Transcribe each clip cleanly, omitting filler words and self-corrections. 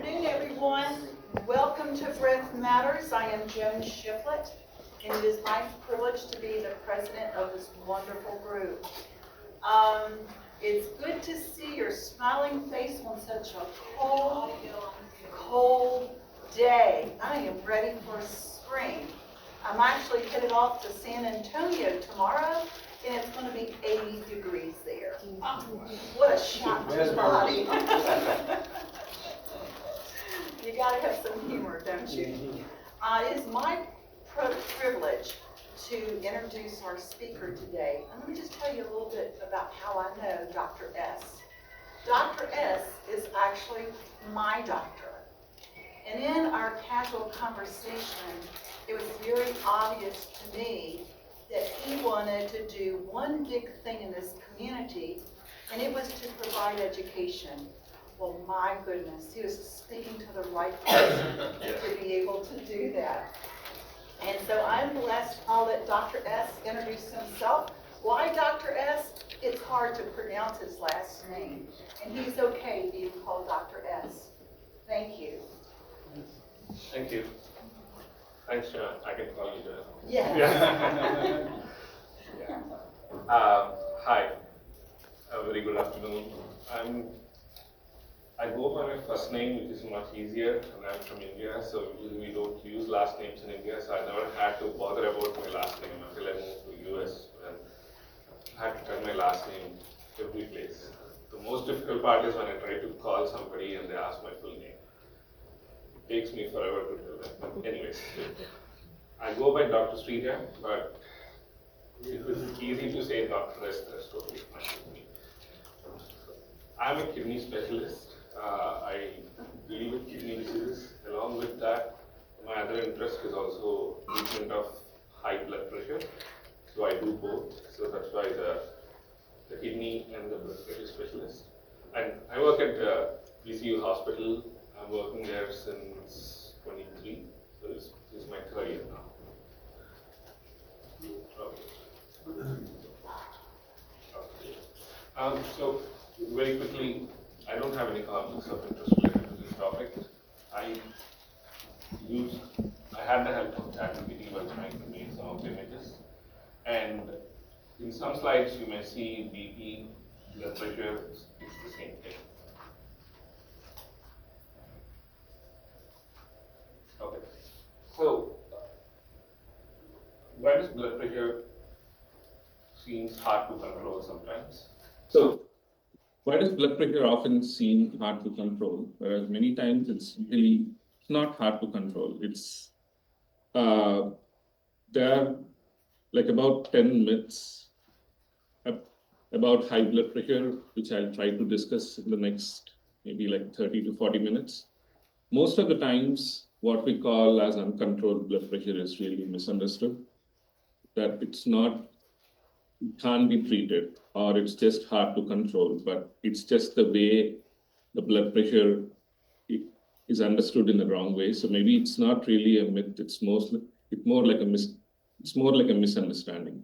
afternoon, everyone. Welcome to Breathmatters. I am Joan Shiflett, and it is my privilege to be the president of this wonderful group. It's good to see your smiling face on such a cold day. I am ready for spring. I'm actually headed off to San Antonio tomorrow, and it's going to be 80 degrees there. What a shock to the body. You got to have some humor, don't you? It is my privilege to introduce our speaker today. And let me just tell you a little bit about how I know Dr. S. Dr. S is actually my doctor. And in our casual conversation, it was very obvious to me that he wanted to do one big thing in this community, and it was to provide education. Well, my goodness, he was speaking to the right person to be able to do that. And so I'm blessed. I'll let Dr. S introduce himself. Why Dr. S? It's hard to pronounce his last name, and he's okay being called Dr. S. Thank you. Thank you. Thanks, John. I can call you John. Yes. Yeah. Hi. A very good afternoon. I go by my first name, which is much easier, and I'm from India, so usually we don't use last names in India, so I never had to bother about my last name until I moved to US, and I had to tell my last name every place. The most difficult part is when I try to call somebody and they ask my full name. It takes me forever to tell them. But anyways, I go by Dr. Sriram, but if it's easy to say Dr. S, that's totally fine with me. I'm a kidney specialist. I deal with kidney diseases. Along with that, my other interest is also treatment of high blood pressure. So I do both. So that's why the kidney and the blood pressure specialist. And I work at the VCU hospital. I'm working there since 23. So this is my third year now. Okay. So very quickly, I don't have any conflicts of interest related to this topic. I had the help of ChatGPT while trying to make some of the images. And in some slides, you may see BP, blood pressure, it's the same thing. Okay. So, why does blood pressure seems hard to control sometimes? So, why does blood pressure often seem hard to control, whereas many times it's really not hard to control? It's there are like about 10 myths about high blood pressure, which I'll try to discuss in the next maybe like 30 to 40 minutes. Most of the times, what we call as uncontrolled blood pressure is really misunderstood. That it can't be treated, or it's just hard to control, but it's just the way the blood pressure is understood in the wrong way. So maybe it's not really a myth, it's more like a misunderstanding,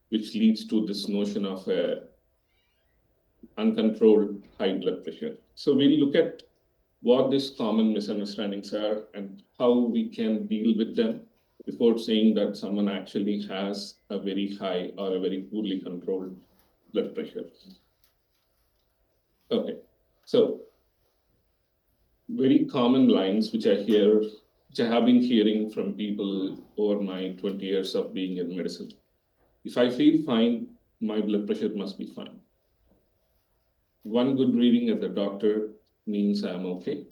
which leads to this notion of uncontrolled high blood pressure. So we'll look at what these common misunderstandings are and how we can deal with them before saying that someone actually has a very high or a very poorly controlled blood pressure. Okay, so very common lines which I have been hearing from people over my 20 years of being in medicine. If I feel fine, my blood pressure must be fine. One good reading at the doctor means I'm okay.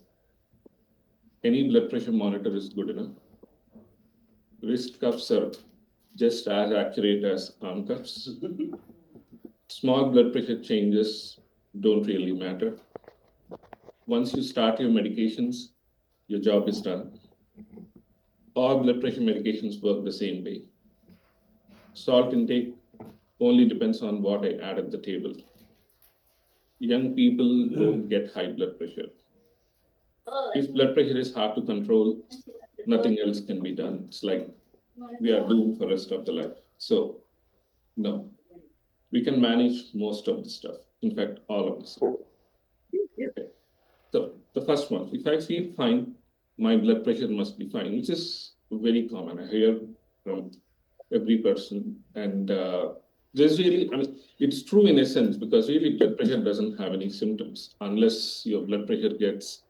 Any blood pressure monitor is good enough. Wrist cuffs are just as accurate as arm cuffs. Small blood pressure changes don't really matter. Once you start your medications, your job is done. All blood pressure medications work the same way. Salt intake only depends on what I add at the table. Young people don't get high blood pressure. If blood pressure is hard to control, nothing else can be done. It's like we are doomed for the rest of the life. So, no, we can manage most of the stuff. In fact, all of the stuff. Okay. The first one, if I feel fine, my blood pressure must be fine, which is very common. I hear from every person, and there's really, I mean, it's true in a sense because really blood pressure doesn't have any symptoms unless your blood pressure gets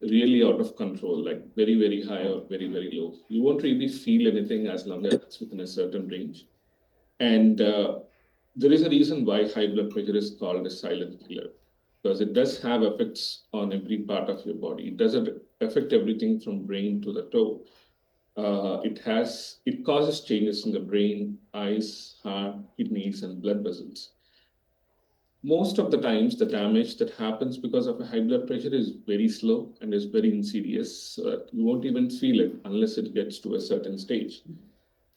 really out of control, like very, very high or very, very low. You won't really feel anything as long as it's within a certain range. And there is a reason why high blood pressure is called a silent killer, because it does have effects on every part of your body. It doesn't affect everything from brain to the toe. It causes changes in the brain, eyes, heart, kidneys, and blood vessels. Most of the times, the damage that happens because of a high blood pressure is very slow and is very insidious. You won't even feel it unless it gets to a certain stage.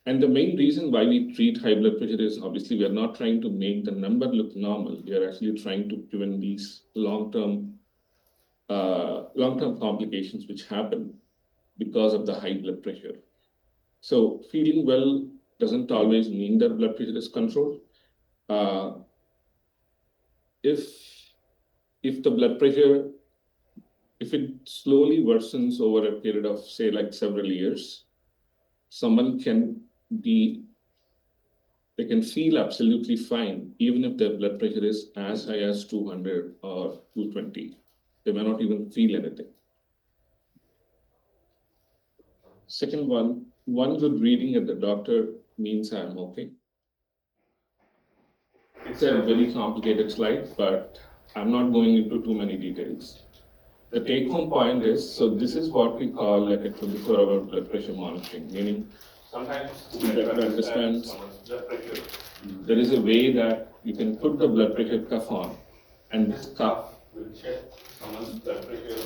And the main reason why we treat high blood pressure is obviously we are not trying to make the number look normal. We are actually trying to prevent these long-term complications which happen because of the high blood pressure. So feeling well doesn't always mean that blood pressure is controlled. If the blood pressure, if it slowly worsens over a period of say like several years, someone they can feel absolutely fine even if their blood pressure is as high as 200 or 220. They may not even feel anything. Second one good reading at the doctor means I'm okay. It's a very complicated slide, but I'm not going into too many details. The take-home point is, so this is what we call like a 24-hour blood pressure monitoring, meaning sometimes to better understand someone's blood pressure, there is a way that you can put the blood pressure cuff on, and this cuff will check someone's blood pressure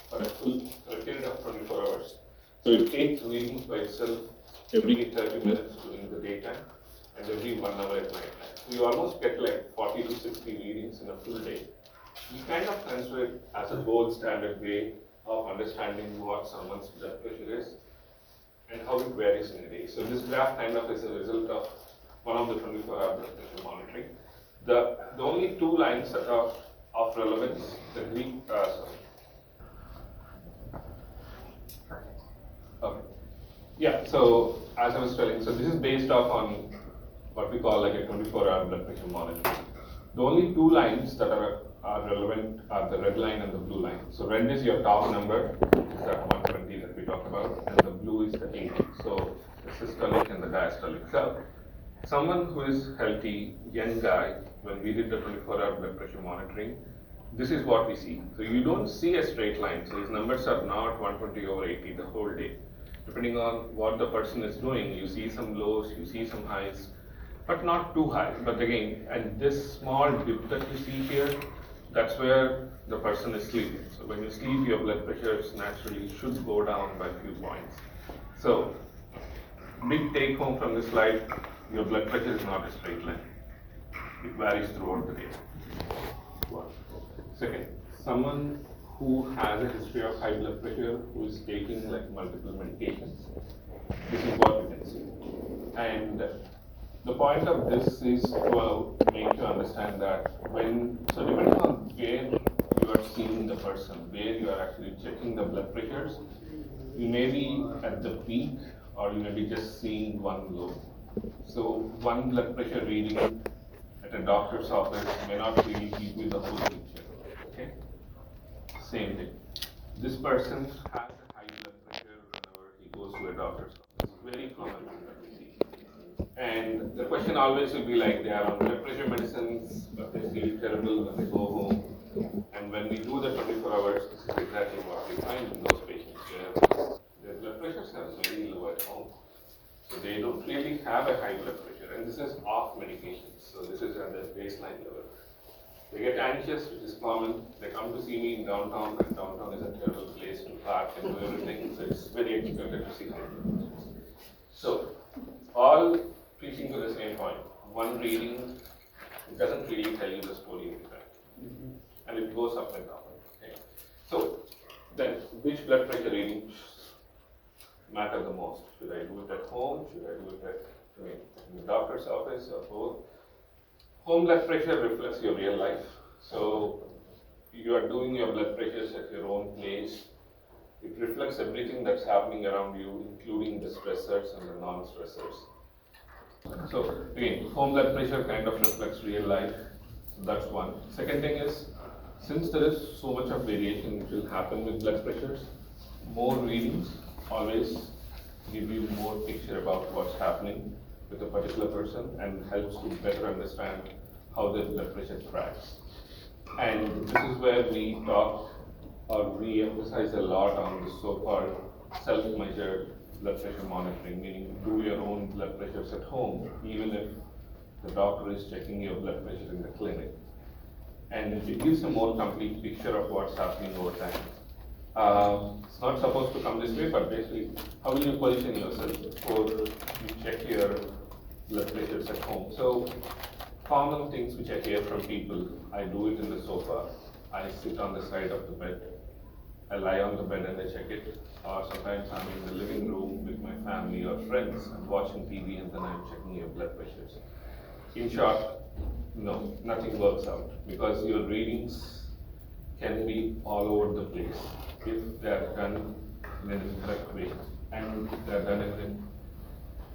for a period of 24 hours. So it takes readings by itself every 30 minutes during the daytime and every 1 hour at night. So you almost get like 40 to 60 readings in a full day. You kind of consider it as a gold standard way of understanding what someone's blood pressure is and how it varies in a day. So this graph kind of is a result of one of the 24-hour blood pressure monitoring. The only two lines that are of relevance, the Greek, okay. Yeah, so as I was telling, so this is based off on what we call like a 24-hour blood pressure monitoring. The only two lines that are relevant are the red line and the blue line. So red is your top number, is that 120 that we talked about, and the blue is the 80. So the systolic and the diastolic. So someone who is healthy, young guy, when we did the 24-hour blood pressure monitoring, this is what we see. So you don't see a straight line. So his numbers are not 120/80 the whole day. Depending on what the person is doing, you see some lows, you see some highs, but not too high. But again, and this small dip that you see here, that's where the person is sleeping. So when you sleep, your blood pressures naturally should go down by a few points. So big take home from this slide, your blood pressure is not a straight line. It varies throughout the day. One. Second, someone who has a history of high blood pressure, who is taking like multiple medications, this is what you can see. And the point of this is to make you understand that so depending on where you are seeing the person, where you are actually checking the blood pressures, you may be at the peak or you may be just seeing one low. So one blood pressure reading at a doctor's office may not really give you the whole picture. Okay? Same thing. This person has a high blood pressure whenever he goes to a doctor's office. Very common that we see. And the question always will be like, they are on blood pressure medicines, but they feel terrible when they go home. And when we do the 24 hours, this is exactly what we find in those patients where their blood pressures are very low at home. So they don't really have a high blood pressure. And this is off medications. So this is at the baseline level. They get anxious, which is common. They come to see me in downtown, and downtown is a terrible place to park and do everything. So it's very expected to see them. So all preaching to the same point. One reading doesn't really tell you the story of that. And it goes up and down. Okay. So then, which blood pressure readings matter the most? Should I do it at home? Should I do it in the doctor's office or both? Home blood pressure reflects your real life. So you are doing your blood pressures at your own place, it reflects everything that's happening around you, including the stressors and the non-stressors. So again, home blood pressure kind of reflects real life. So that's one. Second thing is, since there is so much of variation which will happen with blood pressures, more readings always give you more picture about what's happening with a particular person and helps to better understand how their blood pressure tracks. And this is where we talk or we emphasize a lot on the so-called self-measured blood pressure monitoring, meaning do your own blood pressures at home, even if the doctor is checking your blood pressure in the clinic. And it gives a more complete picture of what's happening over time. It's not supposed to come this way, but basically, how will you position yourself before you check your blood pressures at home? So, common things which I hear from people, I do it in the sofa, I sit on the side of the bed, I lie on the bed and I check it, or sometimes I'm in the living room with my family or friends, I'm watching TV and then I'm checking your blood pressures. In short, no, nothing works out because your readings can be all over the place if they are done in an incorrect way and if they are done in an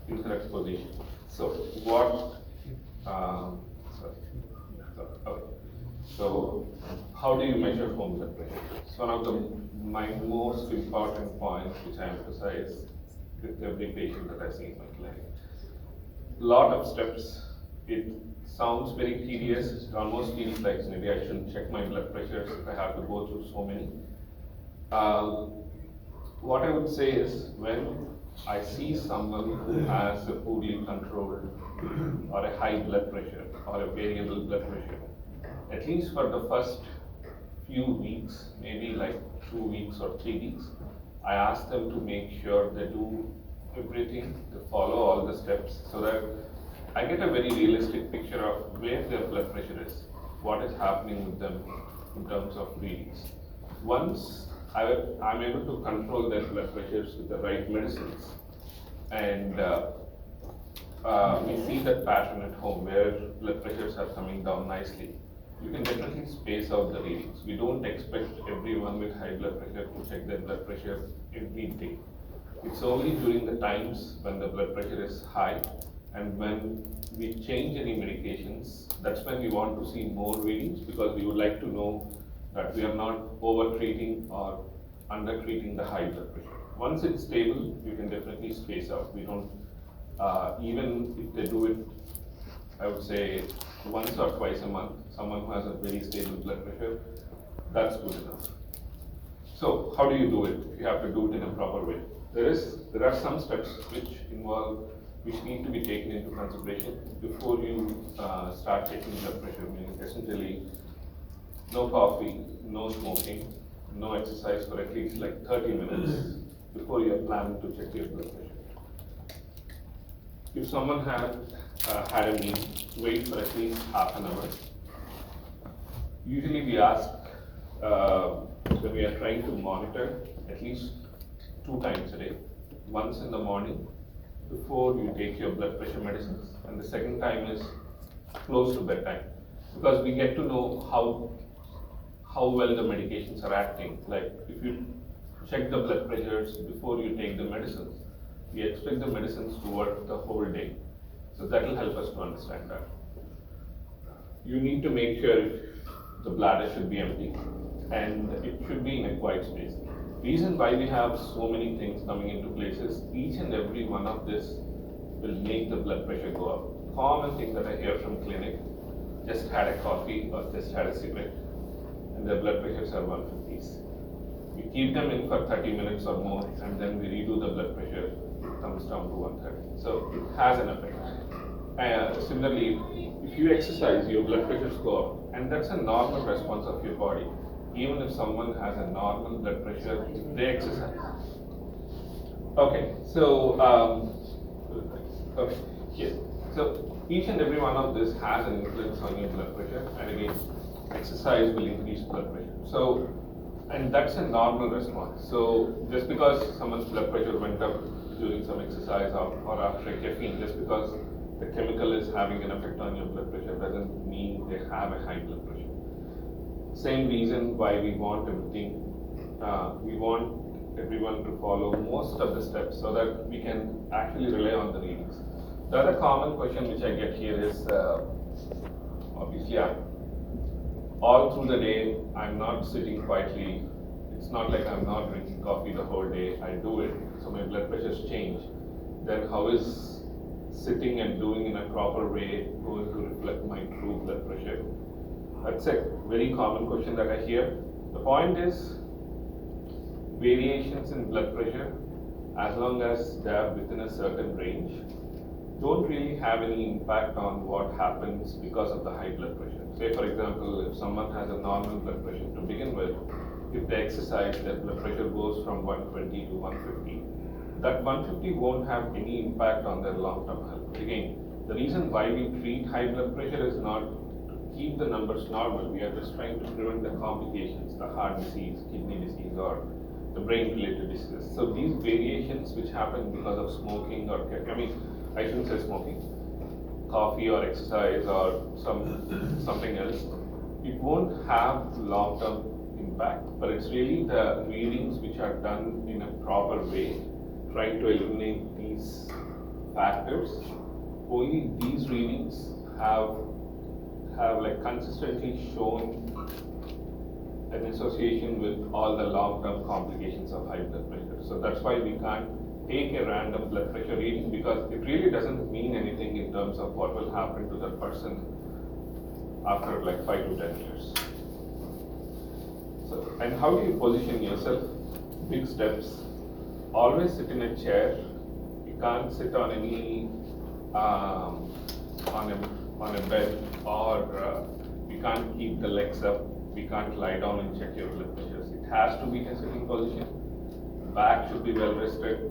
incorrect position. So what? So how do you measure home blood pressure? It's one of my most important points which I emphasize with every patient that I see in my clinic. Lot of steps. It sounds very tedious. It almost feels like maybe I shouldn't check my blood pressures if I have to go through so many. What I would say is when I see someone who has a poorly controlled or a high blood pressure or a variable blood pressure, at least for the first few weeks, maybe like 2 weeks or 3 weeks, I ask them to make sure they do everything, to follow all the steps so that I get a very realistic picture of where their blood pressure is, what is happening with them in terms of readings. Once I'm able to control their blood pressures with the right medicines, and we see that pattern at home where blood pressures are coming down nicely, you can definitely space out the readings. We don't expect everyone with high blood pressure to check their blood pressure every day. It's only during the times when the blood pressure is high and when we change any medications, that's when we want to see more readings because we would like to know that we are not over-treating or under-treating the high blood pressure. Once it's stable, you can definitely space out. We don't, even if they do it, I would say once or twice a month, someone who has a very stable blood pressure, that's good enough. So how do you do it? You have to do it in a proper way. There are some steps which need to be taken into consideration before you start checking blood pressure, meaning essentially no coffee, no smoking, no exercise for at least like 30 minutes before you are planning to check your blood pressure. If someone had had a meal, wait for at least half an hour. Usually we ask when we are trying to monitor at least 2 times a day, once in the morning before you take your blood pressure medicines, and the second time is close to bedtime, because we get to know how well the medications are acting. Like if you check the blood pressures before you take the medicines, we expect the medicines to work the whole day. So that will help us to understand that. You need to make sure the bladder should be empty and it should be in a quiet space. Reason why we have so many things coming into places, each and every one of this will make the blood pressure go up. Common thing that I hear from clinic, just had a coffee or just had a cigarette and their blood pressures are 150s. We keep them in for 30 minutes or more and then we redo the blood pressure, it comes down to 130. So it has an effect. Similarly, if you exercise, your blood pressures go up, and that's a normal response of your body. Even if someone has a normal blood pressure, if they exercise. Okay, so yes. So each and every one of this has an influence on your blood pressure, and again, exercise will increase blood pressure. So, and that's a normal response. So just because someone's blood pressure went up during some exercise or after caffeine, just because the chemical is having an effect on your blood pressure doesn't mean they have a high blood pressure. Same reason why we want everything, we want everyone to follow most of the steps so that we can actually rely on the readings. The other common question which I get here is, obviously, all through the day, I'm not sitting quietly. It's not like I'm not drinking coffee the whole day. I do it, so my blood pressures change. Then how is sitting and doing in a proper way going to reflect my true blood pressure? That's a very common question that I hear. The point is, variations in blood pressure, as long as they are within a certain range, don't really have any impact on what happens because of the high blood pressure. Say for example, if someone has a normal blood pressure to begin with, if they exercise, their blood pressure goes from 120 to 150. That 150 won't have any impact on their long-term health. Again, the reason why we treat high blood pressure is not to keep the numbers normal. We are just trying to prevent the complications, the heart disease, kidney disease, or the brain-related diseases. So these variations which happen because of smoking or, I shouldn't say smoking, coffee or exercise or something else, it won't have long-term impact, but it's really the readings which are done in a proper way, trying to eliminate these factors. Only these readings have like consistently shown an association with all the long-term complications of high blood pressure. So that's why we can't take a random blood pressure reading, because it really doesn't mean anything in terms of what will happen to that person after like 5 to 10 years. So, and how do you position yourself? Big steps. Always sit in a chair. You can't sit on any on a bed, or you can't keep the legs up. We can't lie down and check your blood pressures. It has to be in a sitting position. Back should be well rested.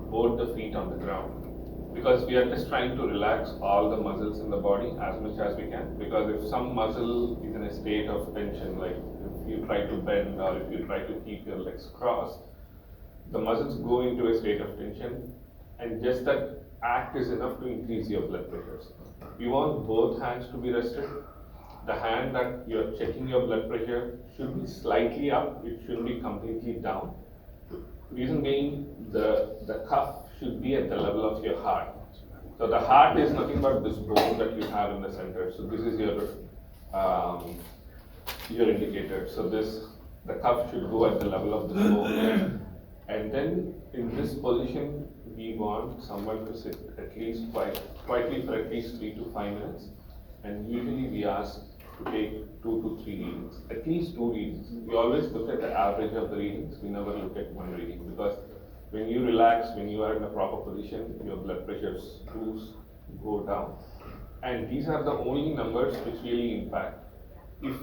Both the feet on the ground. Because we are just trying to relax all the muscles in the body as much as we can. Because if some muscle is in a state of tension, like if you try to bend or if you try to keep your legs crossed, the muscles go into a state of tension, and just that act is enough to increase your blood pressures. You want both hands to be rested. The hand that you're checking your blood pressure should be slightly up, it shouldn't be completely down. Reason being, the cuff should be at the level of your heart. So the heart is nothing but this bone that you have in the center. So this is your indicator. So the cuff should go at the level of the bone. And then in this position, we want someone to sit at least quietly for at least 3 to 5 minutes. And usually we ask to take 2 to 3 readings, at least 2 readings. We always look at the average of the readings. We never look at one reading, because when you relax, when you are in a proper position, your blood pressures do go down. And these are the only numbers which really impact. If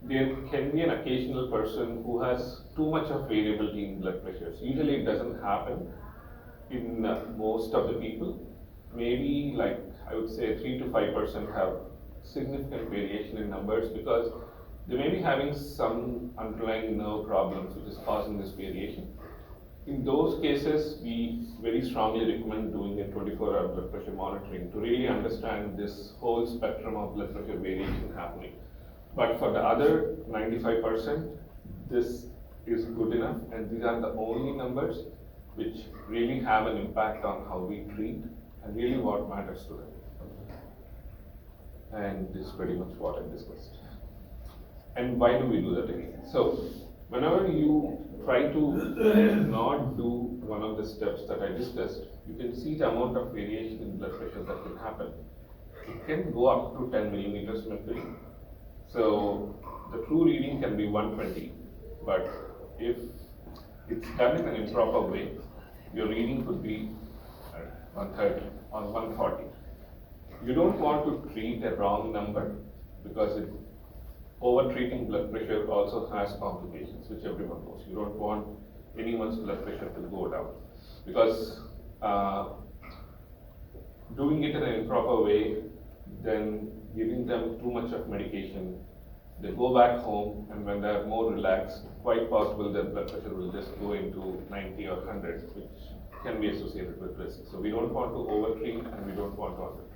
there can be an occasional person who has too much of variability in blood pressures. Usually it doesn't happen in most of the people. Maybe like I would say 3 to 5% have significant variation in numbers, because they may be having some underlying nerve problems which is causing this variation. In those cases, we very strongly recommend doing a 24-hour blood pressure monitoring to really understand this whole spectrum of blood pressure variation happening. But for the other 95%, this is good enough, and these are the only numbers which really have an impact on how we treat and really what matters to them. And this is pretty much what I discussed. And why do we do that again? So, whenever you try to not do one of the steps that I discussed, you can see the amount of variation in blood pressure that can happen. It can go up to 10 millimeters mercury. So, the true reading can be 120, but if it's done in an improper way, your reading could be 130 or 140. You don't want to treat a wrong number, because over-treating blood pressure also has complications, which everyone knows. You don't want anyone's blood pressure to go down, because doing it in an improper way, then giving them too much of medication, they go back home, and when they are more relaxed, quite possible their blood pressure will just go into 90 or 100, which can be associated with risk. So we don't want to over-treat, and we don't want to under-treat.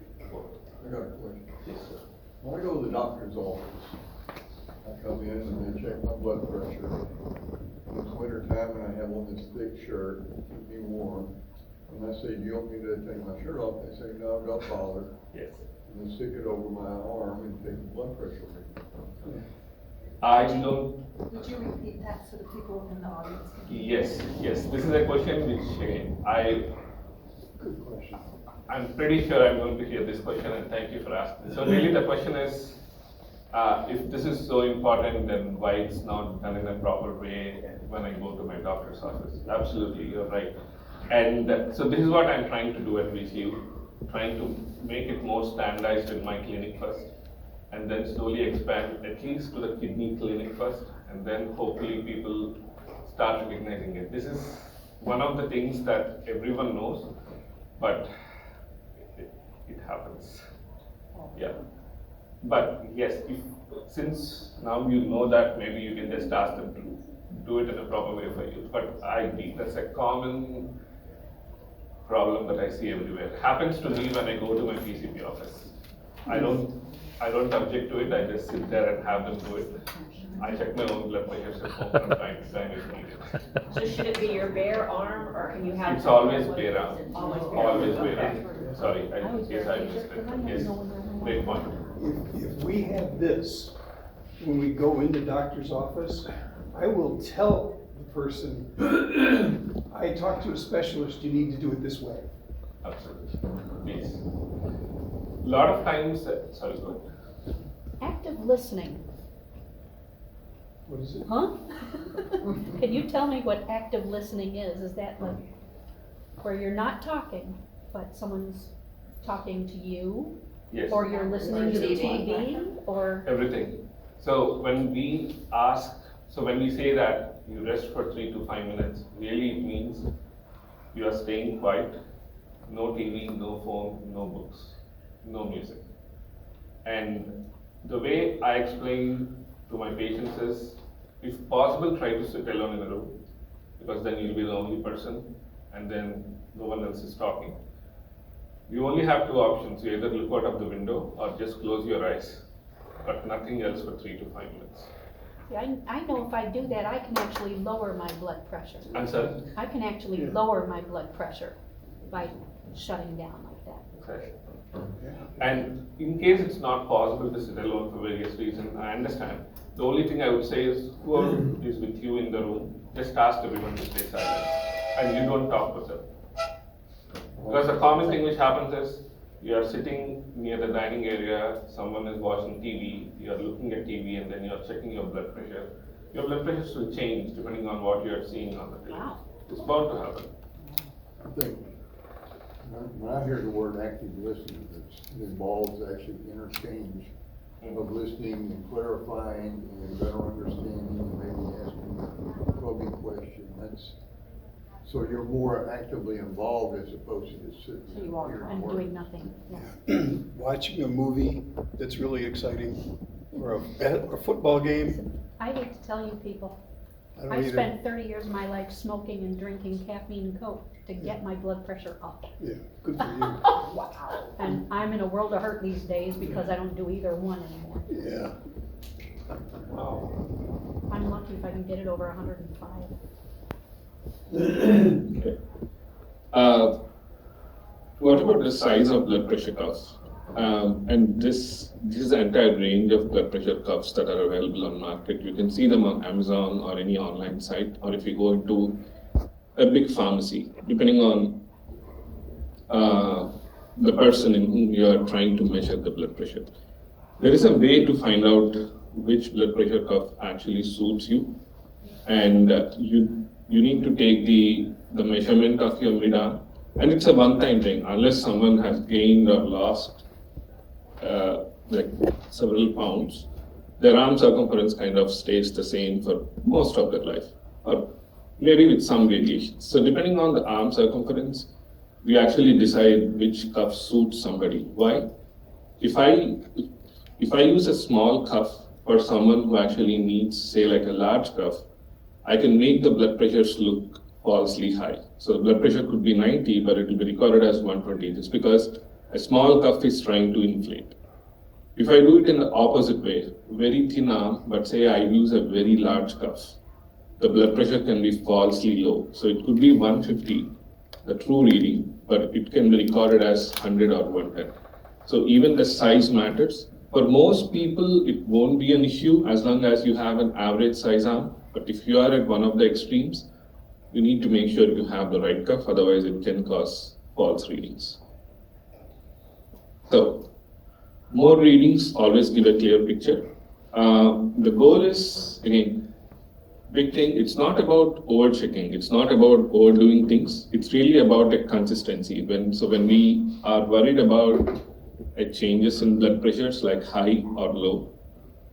I got a question. Yes, sir. When I go to the doctor's office, I come in and they check my blood pressure. It's winter time and I have on this thick shirt to keep me warm. And I say, do you want me to take my shirt off? They say, no, don't bother. Yes. And they stick it over my arm and take the blood pressure reading. I don't. Would you repeat that so the people in the audience can? Yes. This is a question which again, Good question. I'm pretty sure I'm going to hear this question, and thank you for asking. So really the question is, if this is so important, then why it's not done in a proper way when I go to my doctor's office? Absolutely, you're right. And so this is what I'm trying to do at VCU, trying to make it more standardized in my clinic first, and then slowly expand at least to the kidney clinic first, and then hopefully people start recognizing it. This is one of the things that everyone knows, but it happens. Yeah. But yes, since now you know that, maybe you can just ask them to do it in a proper way for you. But I agree, that's a common problem that I see everywhere. It happens to me when I go to my PCP office. I don't object to it, I just sit there and have them do it. I check my own blood pressure at home from time to time if needed. So should it be your bare arm, or can you have? It's always bare arm. Always bare arm. Sorry, in case I missed it. Yes, great point. If we have this, when we go into doctor's office, I will tell the person, I talked to a specialist, you need to do it this way. Absolutely, please. Lot of times, sorry, go ahead. Active listening, What is it? huh? Can you tell me what active listening is? Is that like where you're not talking, but someone's talking to you? Yes. Or you're listening to TV, or? Everything. So when we say that you rest for 3 to 5 minutes, really it means you are staying quiet, no TV, no phone, no books, no music. And the way I explain to my patients is, if possible, try to sit alone in a room, because then you'll be the only person, and then no one else is talking. You only have 2 options, you either look out of the window or just close your eyes, but nothing else for 3 to 5 minutes. See, I know if I do that, I can actually lower my blood pressure. I'm sorry? I can actually lower my blood pressure by shutting down like that. Okay. And in case it's not possible to sit alone for various reasons, I understand. The only thing I would say is, whoever is with you in the room, just ask everyone to stay silent, and you don't talk with them. Because the common thing which happens is, you are sitting near the dining area, someone is watching TV, you are looking at TV, and then you are checking your blood pressure. Your blood pressure will change depending on what you are seeing on the TV. Wow. It's bound to happen. I think, when I hear the word active listening, it involves actually interchange of listening and clarifying and better understanding and maybe asking a probing question. So you're more actively involved as opposed to just sitting So you here are, and and working. doing nothing, yeah. Watching a movie that's really exciting, or a football game. I hate to tell you people, I don't I either. spent 30 years of my life smoking and drinking caffeine and Coke to get my blood pressure up. Yeah, good for you. Wow. And I'm in a world of hurt these days because I don't do either one anymore. Yeah. Wow. I'm lucky if I can get it over 105. Okay. What about the size of blood pressure cuffs? And this is the entire range of blood pressure cuffs that are available on market. You can see them on Amazon or any online site, or if you go into a big pharmacy, depending on the person in whom you are trying to measure the blood pressure. There is a way to find out which blood pressure cuff actually suits you, and you need to take the measurement of your midarm, and it's a one-time thing. Unless someone has gained or lost like several pounds, their arm circumference kind of stays the same for most of their life, or maybe with some variations. So depending on the arm circumference, we actually decide which cuff suits somebody. Why? If I use a small cuff for someone who actually needs, say, like a large cuff, I can make the blood pressures look falsely high. So the blood pressure could be 90, but it will be recorded as 120, just because a small cuff is trying to inflate. If I do it in the opposite way, very thin arm, but say I use a very large cuff, the blood pressure can be falsely low. So it could be 150, the true reading, but it can be recorded as 100 or 110. So even the size matters. For most people, it won't be an issue as long as you have an average size arm. But if you are at one of the extremes, you need to make sure you have the right cuff, otherwise it can cause false readings. So, more readings always give a clear picture. The goal is, again, big thing, it's not about over-checking, it's not about overdoing things, it's really about a consistency. When we are worried about changes in blood pressures like high or low,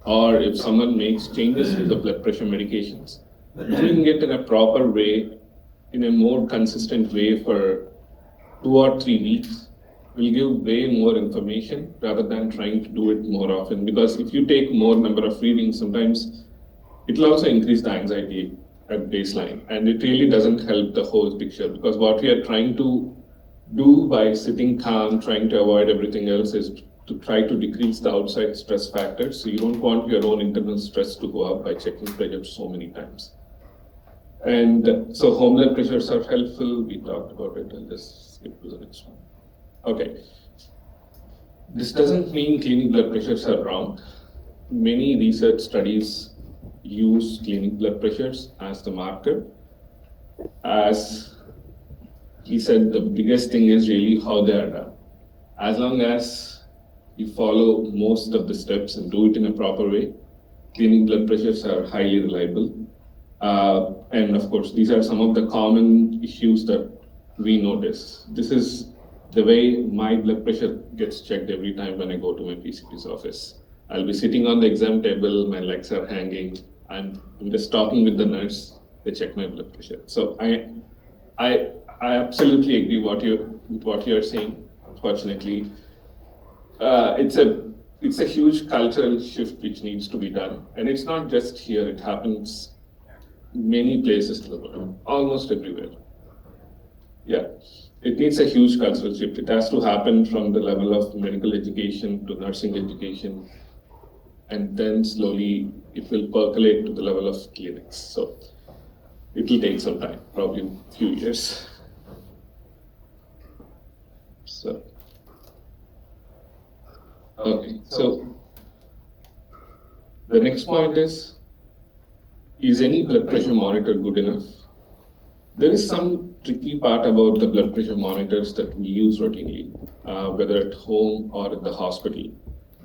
or if someone makes changes with the blood pressure medications, doing it in a proper way, in a more consistent way for 2 or 3 weeks will give way more information rather than trying to do it more often. Because if you take more number of readings, sometimes it will also increase the anxiety at baseline, and it really doesn't help the whole picture, because what we are trying to do by sitting calm, trying to avoid everything else, is to try to decrease the outside stress factors. So you don't want your own internal stress to go up by checking pressure so many times. And so home blood pressures are helpful. We talked about it. I'll just skip to the next one. Okay. This doesn't mean clinic blood pressures are wrong. Many research studies use clinic blood pressures as the marker. As he said, the biggest thing is really how they are done. As long as you follow most of the steps and do it in a proper way, clinic blood pressures are highly reliable. And of course, these are some of the common issues that we notice. This is the way my blood pressure gets checked every time when I go to my PCP's office. I'll be sitting on the exam table, my legs are hanging, and I'm just talking with the nurse, they check my blood pressure. So I absolutely agree with what you're saying. Unfortunately, it's a huge cultural shift which needs to be done, and it's not just here. It happens many places in the world, almost everywhere. Yeah, it needs a huge cultural shift. It has to happen from the level of medical education to nursing education, and then slowly it will percolate to the level of clinics. So it will take some time, probably a few years. So, okay, so the next point is any blood pressure monitor good enough? There is some tricky part about the blood pressure monitors that we use routinely, whether at home or at the hospital.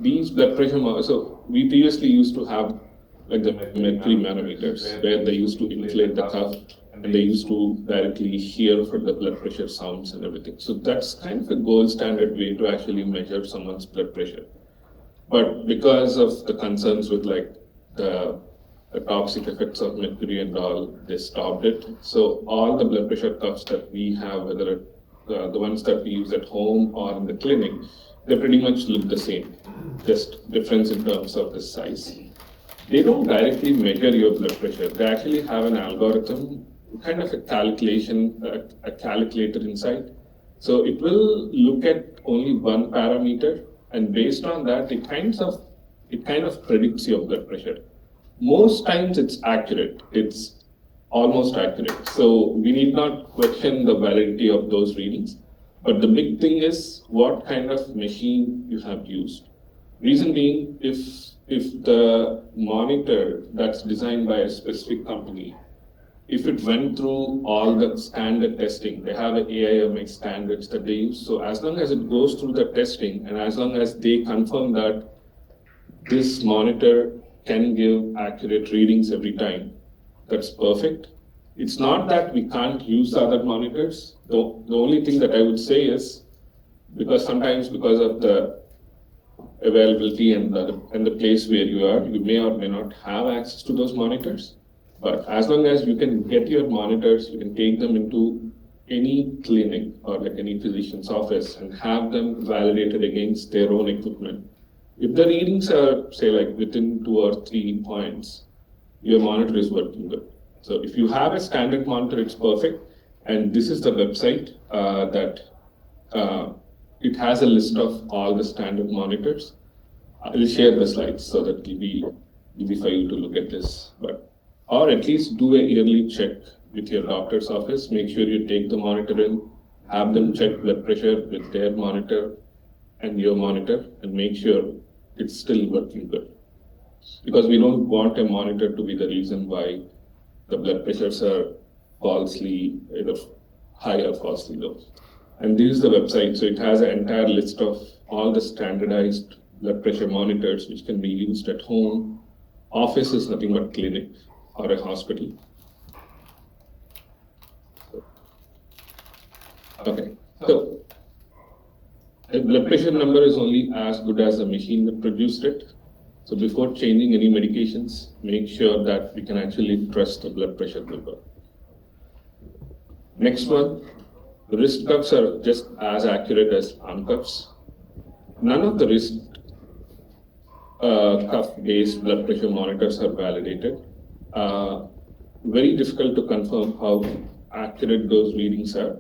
These blood pressure so we previously used to have like the mercury manometers, where they used to inflate the cuff and they used to directly hear for the blood pressure sounds and everything. So that's kind of a gold standard way to actually measure someone's blood pressure. But because of the concerns with like the toxic effects of mercury and all, they stopped it. So all the blood pressure cuffs that we have, whether the ones that we use at home or in the clinic, they pretty much look the same, just difference in terms of the size. They don't directly measure your blood pressure. They actually have an algorithm, kind of a calculation, a calculator inside. So it will look at only one parameter, and based on that, it kind of predicts your blood pressure. Most times it's accurate. It's almost accurate. So we need not question the validity of those readings. But the big thing is what kind of machine you have used. Reason being, if the monitor that's designed by a specific company, if it went through all the standard testing, they have an AIMX standards that they use. So as long as it goes through the testing and as long as they confirm that this monitor can give accurate readings every time, that's perfect. It's not that we can't use other monitors. The only thing that I would say is, because sometimes because of the availability and the place where you are, you may or may not have access to those monitors. But as long as you can get your monitors, you can take them into any clinic or like any physician's office and have them validated against their own equipment. If the readings are, say, like within 2 or 3 points, your monitor is working good. So if you have a standard monitor, it's perfect. And this is the website that it has a list of all the standard monitors. I'll share the slides so that it'll be easy for you to look at this. Or at least do a yearly check with your doctor's office. Make sure you take the monitor in, have them check blood pressure with their monitor and your monitor, and make sure it's still working good. Because we don't want a monitor to be the reason why the blood pressures are falsely either high or falsely low. And this is the website, so it has an entire list of all the standardized blood pressure monitors which can be used at home. Office is nothing but clinic or a hospital. Okay, so a blood pressure number is only as good as the machine that produced it. So before changing any medications, make sure that we can actually trust the blood pressure number. Next one, the wrist cuffs are just as accurate as arm cuffs. None of the wrist cuff-based blood pressure monitors are validated. Very difficult to confirm how accurate those readings are.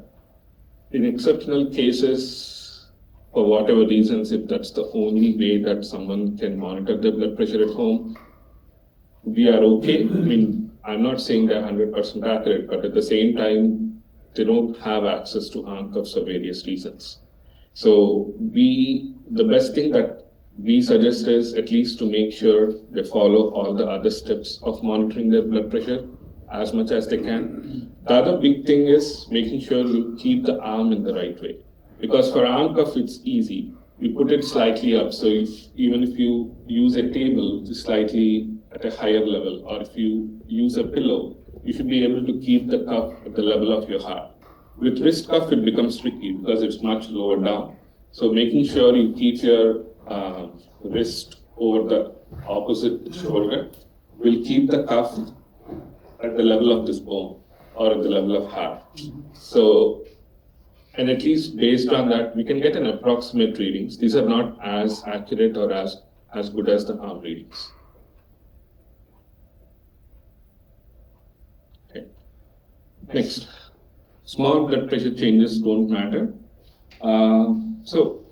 In exceptional cases, for whatever reasons, if that's the only way that someone can monitor their blood pressure at home, we are okay. I mean, I'm not saying they're 100% accurate, but at the same time, they don't have access to arm cuffs for various reasons. So the best thing that we suggest is at least to make sure they follow all the other steps of monitoring their blood pressure as much as they can. The other big thing is making sure you keep the arm in the right way. Because for arm cuff, it's easy. You put it slightly up. So even if you use a table which is slightly at a higher level, or if you use a pillow, you should be able to keep the cuff at the level of your heart. With wrist cuff, it becomes tricky because it's much lower down. So making sure you keep your wrist over the opposite shoulder will keep the cuff at the level of this bone or at the level of heart. So, and at least based on that, we can get an approximate readings. These are not as accurate or as good as the arm readings. Okay. Next, small blood pressure changes don't matter. So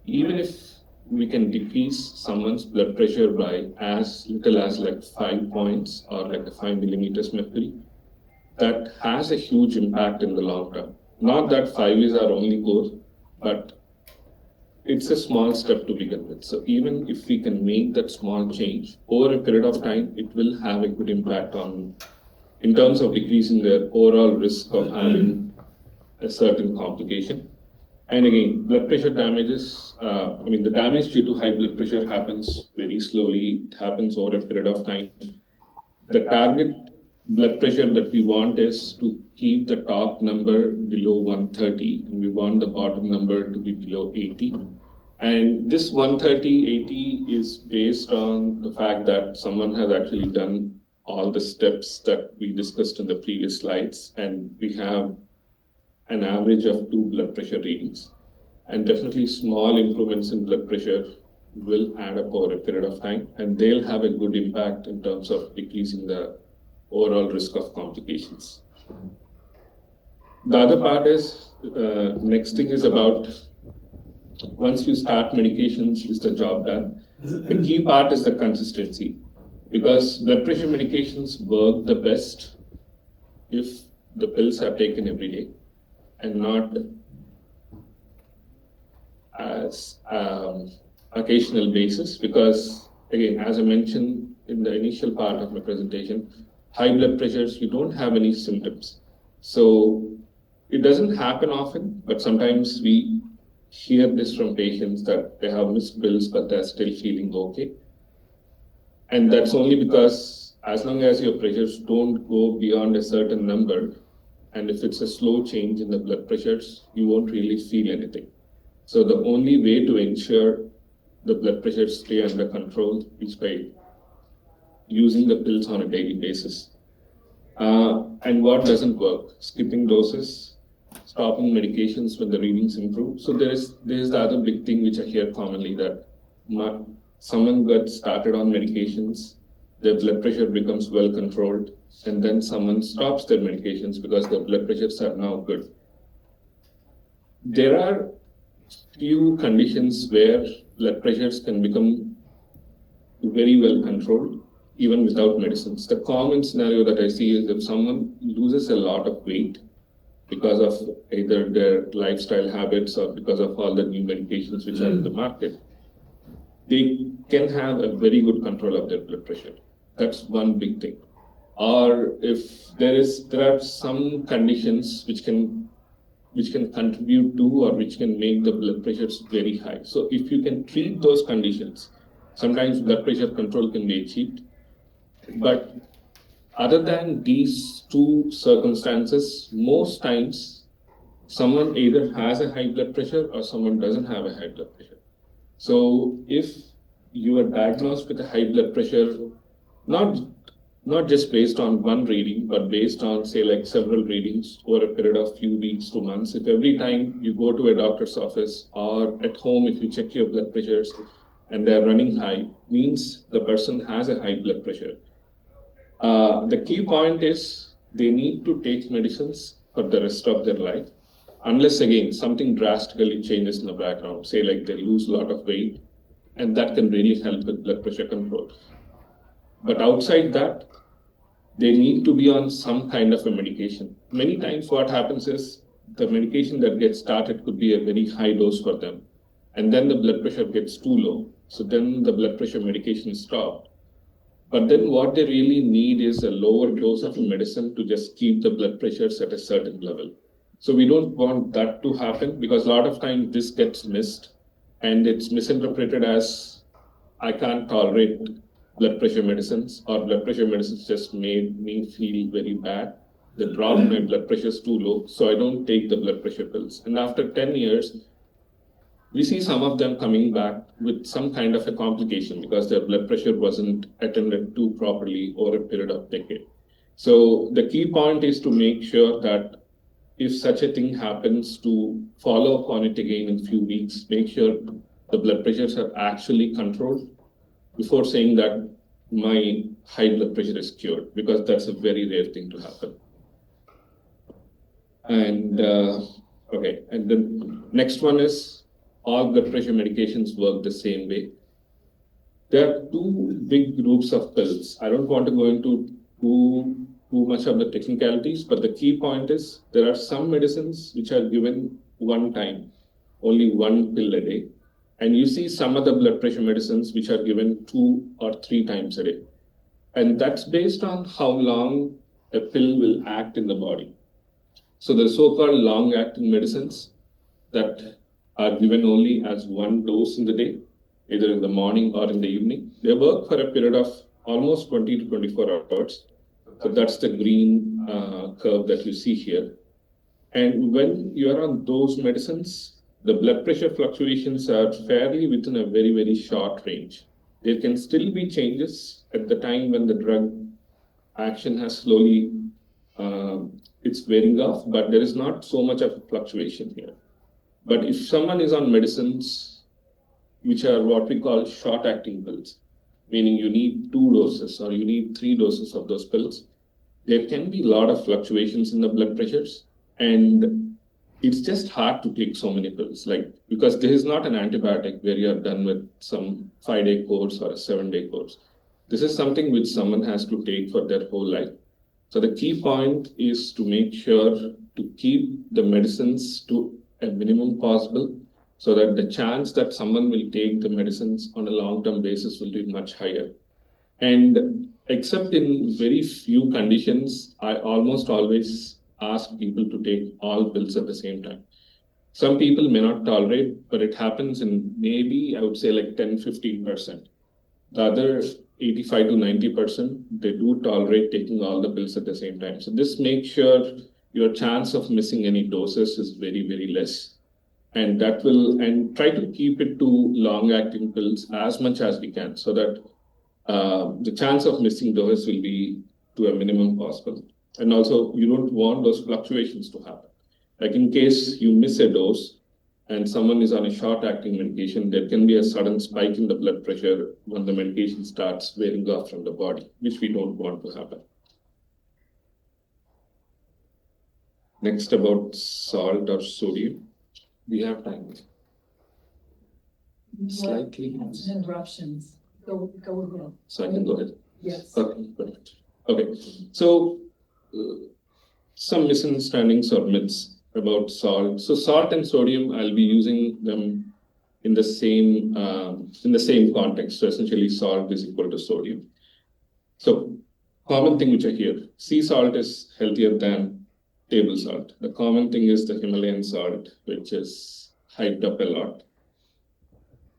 even if we can decrease someone's blood pressure by as little as like 5 points or like a 5 millimeters mercury, that has a huge impact in the long term. Not that 5 is our only goal, but it's a small step to begin with. So even if we can make that small change over a period of time, it will have a good impact in terms of decreasing their overall risk of having a certain complication. And again, blood pressure damages, the damage due to high blood pressure happens very slowly. It happens over a period of time. The target blood pressure that we want is to keep the top number below 130, and we want the bottom number to be below 80. And this 130, 80 is based on the fact that someone has actually done all the steps that we discussed in the previous slides, and we have an average of 2 blood pressure readings. And definitely small improvements in blood pressure will add up over a period of time, and they'll have a good impact in terms of decreasing the overall risk of complications. The other part is, next thing is about, once you start medications, is the job done? The key part is the consistency, because blood pressure medications work the best if the pills are taken every day and not as occasional basis, because again, as I mentioned in the initial part of my presentation, high blood pressures, you don't have any symptoms. So it doesn't happen often, but sometimes we hear this from patients that they have missed pills, but they're still feeling okay. And that's only because as long as your pressures don't go beyond a certain number, and if it's a slow change in the blood pressures, you won't really feel anything. So the only way to ensure the blood pressures stay under control is by using the pills on a daily basis. And what doesn't work? Skipping doses, stopping medications when the readings improve. So there is the other big thing which I hear commonly, that someone gets started on medications, their blood pressure becomes well controlled, and then someone stops their medications because their blood pressures are now good. There are few conditions where blood pressures can become very well controlled even without medicines. The common scenario that I see is if someone loses a lot of weight because of either their lifestyle habits or because of all the new medications which are in the market, they can have a very good control of their blood pressure. That's one big thing. Or if there are some conditions which can contribute to or which can make the blood pressures very high. So if you can treat those conditions, sometimes blood pressure control can be achieved. But other than these two circumstances, most times someone either has a high blood pressure or someone doesn't have a high blood pressure. So if you are diagnosed with a high blood pressure, not just based on one reading, but based on, say, like several readings over a period of few weeks to months. If every time you go to a doctor's office or at home, if you check your blood pressures and they're running high, means the person has a high blood pressure. The key point is they need to take medicines for the rest of their life, unless again, something drastically changes in the background, say like they lose a lot of weight, and that can really help with blood pressure control. But outside that, they need to be on some kind of a medication. Many times what happens is the medication that gets started could be a very high dose for them. And then the blood pressure gets too low. So then the blood pressure medication is stopped. But then what they really need is a lower dose of a medicine to just keep the blood pressures at a certain level. So we don't want that to happen because a lot of times this gets missed and it's misinterpreted as I can't tolerate blood pressure medicines, or blood pressure medicines just made me feel very bad. They dropped my blood pressure is too low, so I don't take the blood pressure pills. And after 10 years, we see some of them coming back with some kind of a complication because their blood pressure wasn't attended to properly over a period of decade. So the key point is to make sure that if such a thing happens, to follow up on it again in a few weeks, make sure the blood pressures are actually controlled before saying that my high blood pressure is cured, because that's a very rare thing to happen. And okay, and the next one is all blood pressure medications work the same way. There are two big groups of pills. I don't want to go into too much of the technicalities, but the key point is there are some medicines which are given one time, only one pill a day. And you see some of the blood pressure medicines which are given 2 or 3 times a day. And that's based on how long a pill will act in the body. So the so-called long-acting medicines that are given only as one dose in the day, either in the morning or in the evening, they work for a period of almost 20 to 24 hours. So that's the green curve that you see here. And when you are on those medicines, the blood pressure fluctuations are fairly within a very, very short range. There can still be changes at the time when the drug action has slowly, it's wearing off, but there is not so much of a fluctuation here. But if someone is on medicines, which are what we call short-acting pills, meaning you need 2 doses or you need 3 doses of those pills, there can be a lot of fluctuations in the blood pressures. And it's just hard to take so many pills, because this is not an antibiotic where you are done with some 5-day course or a 7-day course. This is something which someone has to take for their whole life. So the key point is to make sure to keep the medicines to a minimum possible, so that the chance that someone will take the medicines on a long-term basis will be much higher. And except in very few conditions, I almost always ask people to take all pills at the same time. Some people may not tolerate, but it happens in maybe, I would say, like 10-15%. The other 85 to 90%, they do tolerate taking all the pills at the same time. So this makes sure your chance of missing any doses is very, very less. And try to keep it to long-acting pills as much as we can, so that the chance of missing doses will be to a minimum possible. And also, you don't want those fluctuations to happen. Like in case you miss a dose and someone is on a short-acting medication, there can be a sudden spike in the blood pressure when the medication starts wearing off from the body, which we don't want to happen. Next, about salt or sodium. We have time. slightly. Interruptions. Go ahead. So I can go ahead. Yes. Okay, perfect. Okay, so some misunderstandings or myths about salt. So salt and sodium, I'll be using them in the same context. So essentially, salt is equal to sodium. So common thing which I hear: sea salt is healthier than table salt. The common thing is the Himalayan salt, which is hyped up a lot.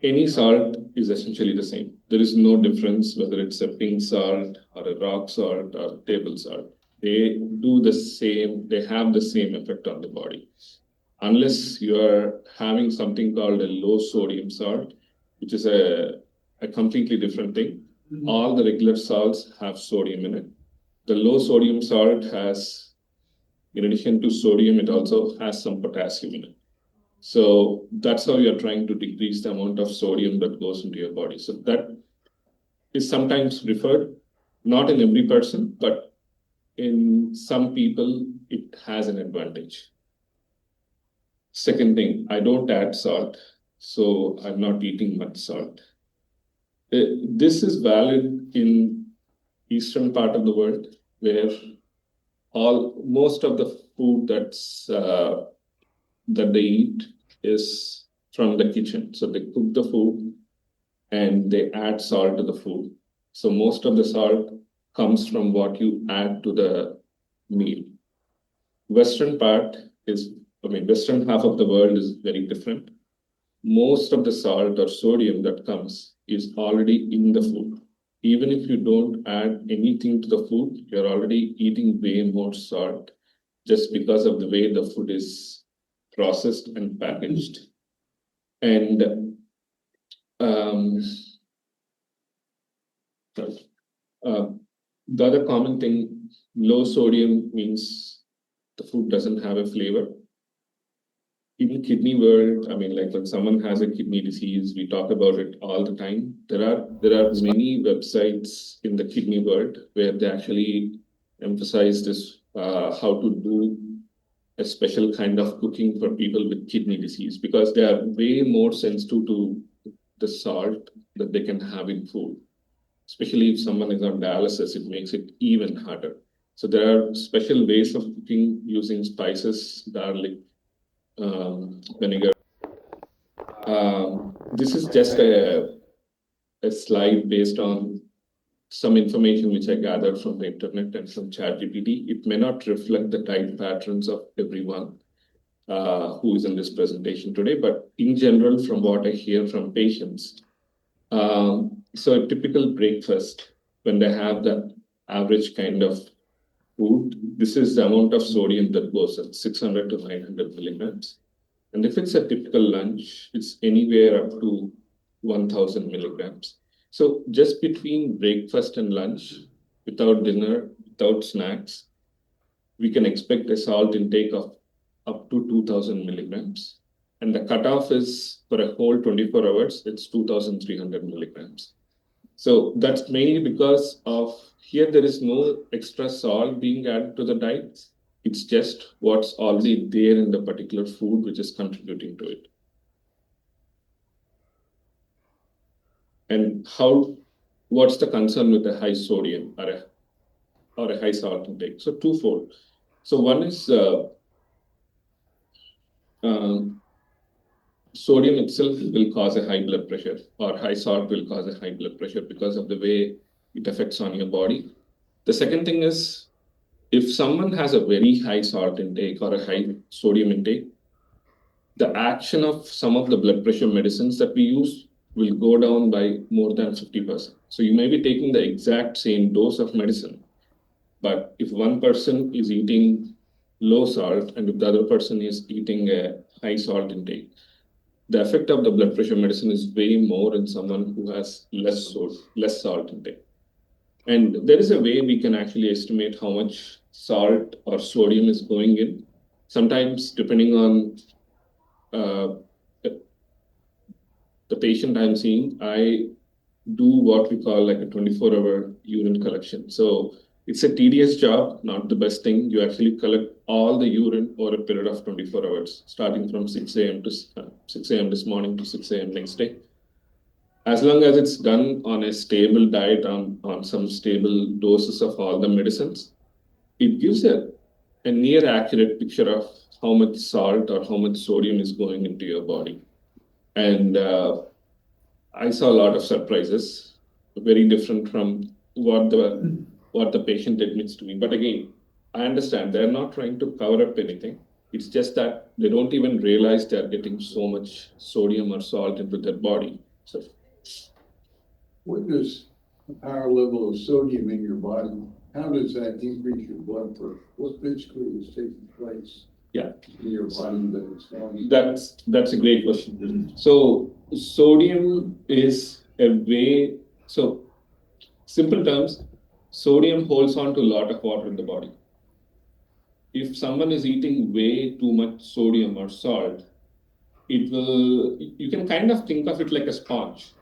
Any salt is essentially the same. There is no difference whether it's a pink salt or a rock salt or table salt. They do the same, they have the same effect on the body. Unless you are having something called a low sodium salt, which is a completely different thing. All the regular salts have sodium in it. The low sodium salt has, in addition to sodium, it also has some potassium in it. So that's how you're trying to decrease the amount of sodium that goes into your body. So that is sometimes referred, not in every person, but in some people, it has an advantage. Second thing, I don't add salt, so I'm not eating much salt. This is valid in eastern part of the world, where most of the food that they eat is from the kitchen. So they cook the food and they add salt to the food. So most of the salt comes from what you add to the meal. Western half of the world is very different. Most of the salt or sodium that comes is already in the food. Even if you don't add anything to the food, you're already eating way more salt just because of the way the food is processed and packaged. And the other common thing, low sodium means the food doesn't have a flavor. In kidney world, like when someone has a kidney disease, we talk about it all the time. There are many websites in the kidney world where they actually emphasize this, how to do a special kind of cooking for people with kidney disease, because they are way more sensitive to the salt that they can have in food. Especially if someone is on dialysis, it makes it even harder. So there are special ways of cooking using spices, garlic, vinegar. This is just a slide based on some information which I gathered from the internet and from ChatGPT. It may not reflect the diet patterns of everyone who is in this presentation today, but in general, from what I hear from patients, so a typical breakfast, when they have the average kind of food, this is the amount of sodium that goes at 600 to 900 milligrams. And if it's a typical lunch, it's anywhere up to 1000 milligrams. So just between breakfast and lunch, without dinner, without snacks, we can expect a salt intake of up to 2000 milligrams. And the cutoff is for a whole 24 hours, it's 2300 milligrams. So that's mainly because of here there is no extra salt being added to the diet. It's just what's already there in the particular food which is contributing to it. And what's the concern with a high sodium or a high salt intake? So twofold. So one is sodium itself will cause a high blood pressure, or high salt will cause a high blood pressure because of the way it affects on your body. The second thing is, if someone has a very high salt intake or a high sodium intake, the action of some of the blood pressure medicines that we use will go down by more than 50%. So you may be taking the exact same dose of medicine, but if one person is eating low salt and if the other person is eating a high salt intake, the effect of the blood pressure medicine is way more in someone who has less salt intake. And there is a way we can actually estimate how much salt or sodium is going in. Sometimes, depending on the patient I'm seeing, I do what we call like a 24-hour urine collection. So it's a tedious job, not the best thing. You actually collect all the urine over a period of 24 hours, starting from 6 a.m. this morning to 6 a.m. next day. as long as it's done on a stable diet, on some stable doses of all the medicines, it gives a near accurate picture of how much salt or how much sodium is going into your body. And I saw a lot of surprises, very different from what the patient admits to me. But again, I understand they're not trying to cover up anything. It's just that they don't even realize they're getting so much sodium or salt into their body. So, What does a higher level of sodium in your body, how does that increase your blood pressure? What physically is taking place yeah, in your body that is causing? that's a great question. So sodium is a way. So simple terms, sodium holds on to a lot of water in the body. If someone is eating way too much sodium or salt, you can kind of think of it like a sponge.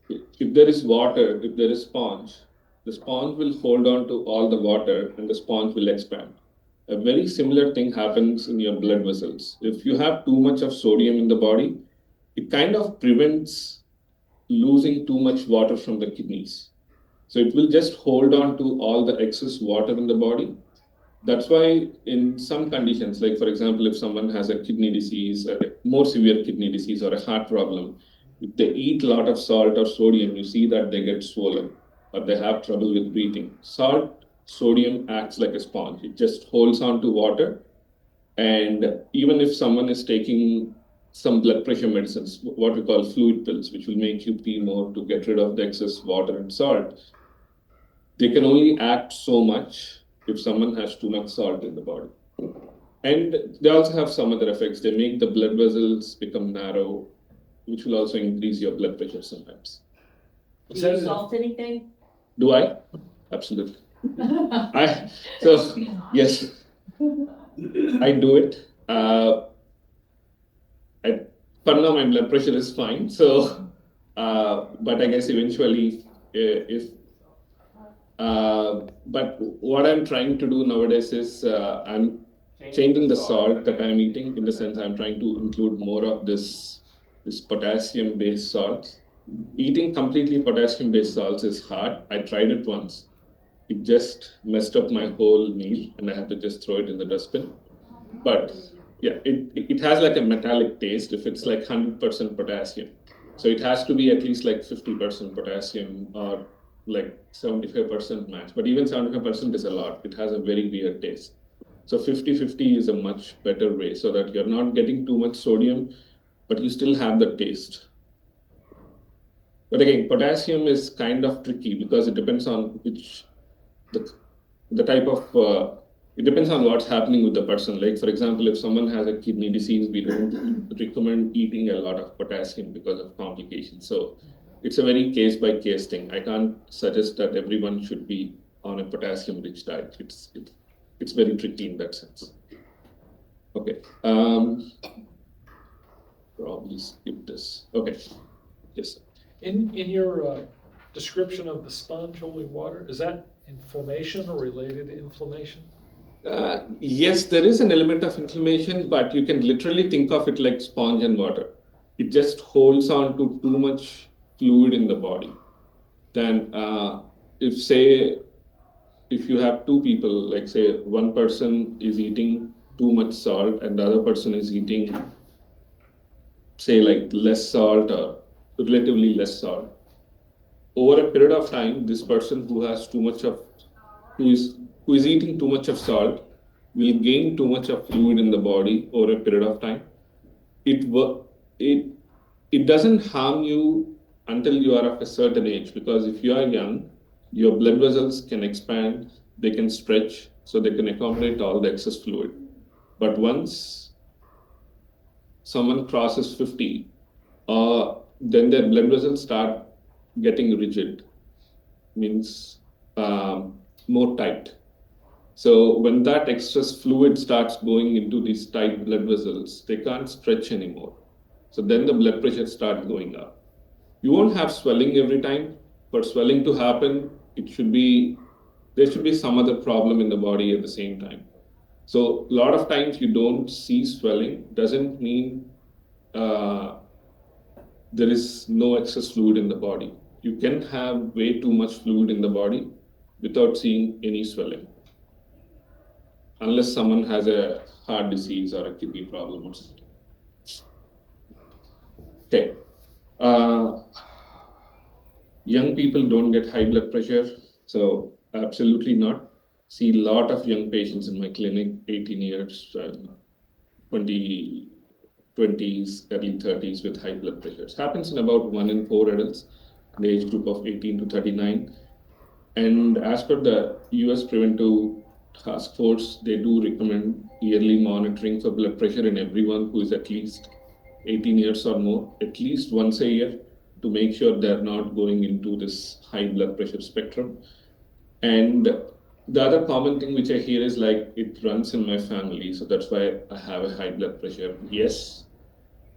If there is water, if there is sponge, the sponge will hold on to all the water and the sponge will expand. A very similar thing happens in your blood vessels. If you have too much of sodium in the body, it kind of prevents losing too much water from the kidneys. So it will just hold on to all the excess water in the body. That's why in some conditions, like for example, if someone has a kidney disease, a more severe kidney disease or a heart problem, if they eat a lot of salt or sodium, you see that they get swollen or they have trouble with breathing. Sodium acts like a sponge. It just holds on to water. And even if someone is taking some blood pressure medicines, what we call fluid pills, which will make you pee more to get rid of the excess water and salt, they can only act so much if someone has too much salt in the body. And they also have some other effects. They make the blood vessels become narrow, which will also increase your blood pressure sometimes. Do you salt anything? Do I? Absolutely. Yes, I do it. For now, my blood pressure is fine. So, but I guess eventually, but what I'm trying to do nowadays is I'm changing the salt that I'm eating. In the sense, I'm trying to include more of this potassium-based salts. Eating completely potassium-based salts is hard. I tried it once. It just messed up my whole meal, and I had to just throw it in the dustbin. But yeah, it has like a metallic taste if it's like 100% potassium. So it has to be at least like 50% potassium or like 75% max. But even 75% is a lot. It has a very weird taste. So 50-50 is a much better way so that you're not getting too much sodium, but you still have the taste. But again, potassium is kind of tricky because it depends on the type of, it depends on what's happening with the person. Like for example, if someone has a kidney disease, we don't recommend eating a lot of potassium because of complications. So it's a very case by case thing. I can't suggest that everyone should be on a potassium rich diet. It's very tricky in that sense. Okay, probably skip this. Okay, yes. In your description of the sponge holding water, is that inflammation or related to inflammation? Yes, there is an element of inflammation, but you can literally think of it like sponge and water. It just holds on to too much fluid in the body. Then if you have two people, like say one person is eating too much salt and the other person is eating, say like less salt or relatively less salt. Over a period of time, this person who is eating too much of salt will gain too much of fluid in the body over a period of time. It doesn't harm you until you are of a certain age, because if you are young, your blood vessels can expand, they can stretch, so they can accommodate all the excess fluid. But once someone crosses 50, then their blood vessels start getting rigid, means more tight. So when that excess fluid starts going into these tight blood vessels, they can't stretch anymore. So then the blood pressure starts going up. You won't have swelling every time. For swelling to happen, there should be some other problem in the body at the same time. So a lot of times you don't see swelling, doesn't mean there is no excess fluid in the body. You can have way too much fluid in the body without seeing any swelling, unless someone has a heart disease or a kidney problem or something. Okay. Young people don't get high blood pressure, so absolutely not. See a lot of young patients in my clinic, 18 years, 20, 20s, early 30s with high blood pressure. It happens in about 1 in 4 adults in the age group of 18 to 39. And as per the US Preventive Task Force, they do recommend yearly monitoring for blood pressure in everyone who is at least 18 years or more, at least once a year, to make sure they're not going into this high blood pressure spectrum. And the other common thing which I hear is like, it runs in my family, so that's why I have a high blood pressure. Yes,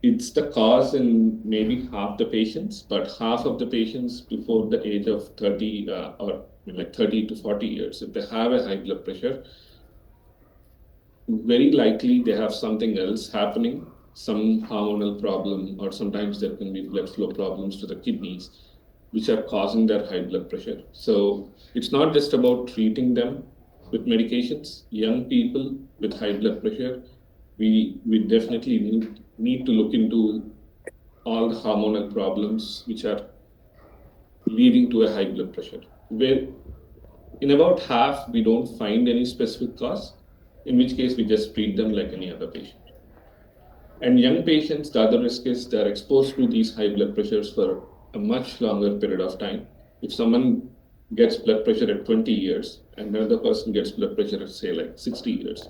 it's the cause in maybe half the patients, but half of the patients before the age of 30 or like 30 to 40 years, if they have a high blood pressure, very likely they have something else happening, some hormonal problem, or sometimes there can be blood flow problems to the kidneys, which are causing their high blood pressure. So it's not just about treating them with medications. Young people with high blood pressure, we definitely need to look into all the hormonal problems which are leading to a high blood pressure. Where in about half, we don't find any specific cause, in which case we just treat them like any other patient. And young patients, the other risk is they're exposed to these high blood pressures for a much longer period of time. If someone gets blood pressure at 20 years and another person gets blood pressure at say like 60 years,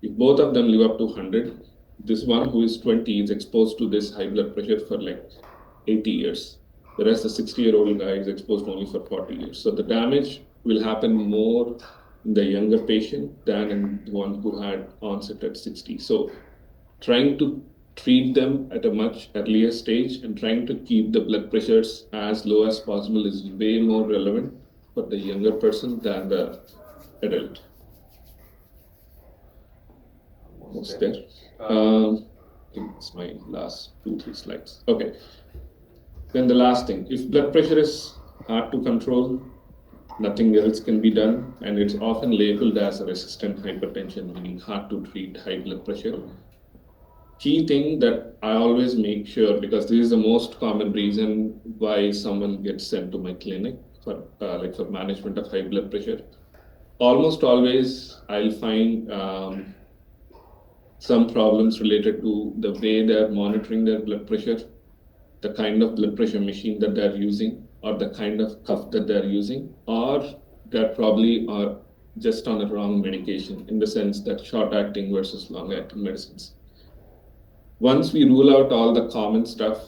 if both of them live up to 100, this one who is 20 is exposed to this high blood pressure for like 80 years, whereas the 60-year-old guy is exposed only for 40 years. So the damage will happen more in the younger patient than in the one who had onset at 60. So trying to treat them at a much earlier stage and trying to keep the blood pressures as low as possible is way more relevant for the younger person than the adult. What's there? I think it's my last 2-3 slides. Okay. Then the last thing, if blood pressure is hard to control, nothing else can be done, and it's often labeled as a resistant hypertension, meaning hard to treat high blood pressure. Key thing that I always make sure, because this is the most common reason why someone gets sent to my clinic for for management of high blood pressure. Almost always I'll find some problems related to the way they're monitoring their blood pressure, the kind of blood pressure machine that they're using, or the kind of cuff that they're using, or they probably are just on the wrong medication, in the sense that short-acting versus long-acting medicines. Once we rule out all the common stuff,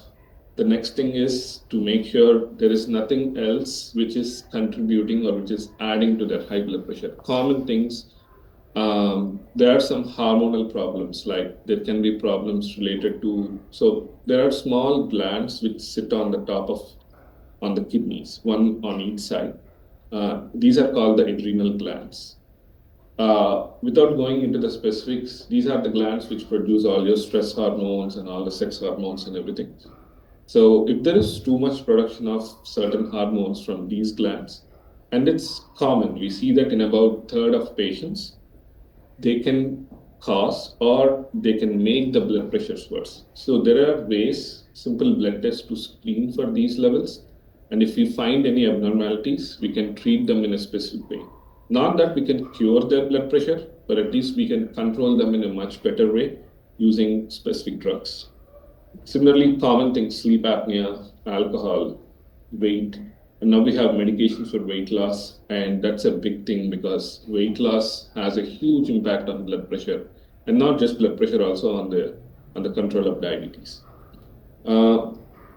the next thing is to make sure there is nothing else which is contributing or which is adding to their high blood pressure. Common things, there are some hormonal problems, like there can be problems related to, so there are small glands which sit on the top of, on the kidneys, one on each side. These are called the adrenal glands. Without going into the specifics, these are the glands which produce all your stress hormones and all the sex hormones and everything. So if there is too much production of certain hormones from these glands, and it's common, we see that in about 1/3 of patients, they can cause or they can make the blood pressures worse. So there are ways, simple blood tests to screen for these levels. And if we find any abnormalities, we can treat them in a specific way. Not that we can cure their blood pressure, but at least we can control them in a much better way using specific drugs. Similarly, common things, sleep apnea, alcohol, weight, and now we have medications for weight loss, and that's a big thing because weight loss has a huge impact on blood pressure, and not just blood pressure, also on the control of diabetes.